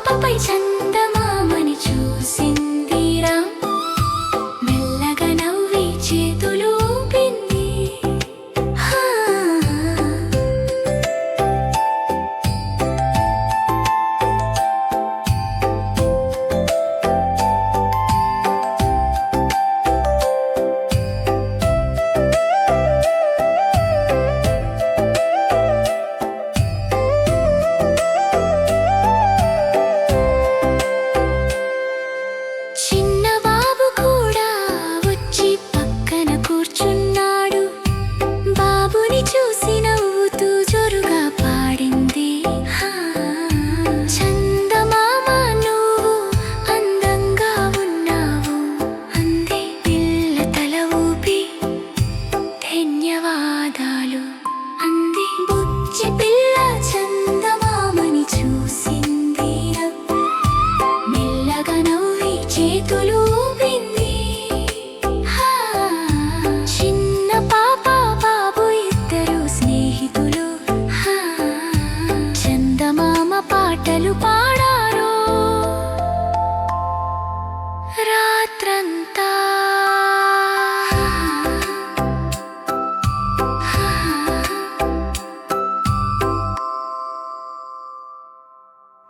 పాపపై చందమామని చూసిందిరా, మెల్లగా నవ్వి చేతులు ఊపింది. హా. చిన్నబాబు కూడా వచ్చి పక్కన కూర్చున్నాడు. బాబుని చూసి నవ్వుతూ జోరుగా పాడింది. హా. చందమామ నువ్వు అందంగా ఉన్నావు అంది పిల్ల తల ఊపి. ధన్యవాదాలు అంది బుజ్జి పిల్ల చందమామని చూసింది. మెల్లగా నవ్వి చేతులు ఊపింది. హా. చిన్న పాప బాబు ఇద్దరు స్నేహితులు. హా. చందమామ పాటలు పాడారు. రాత్రంతా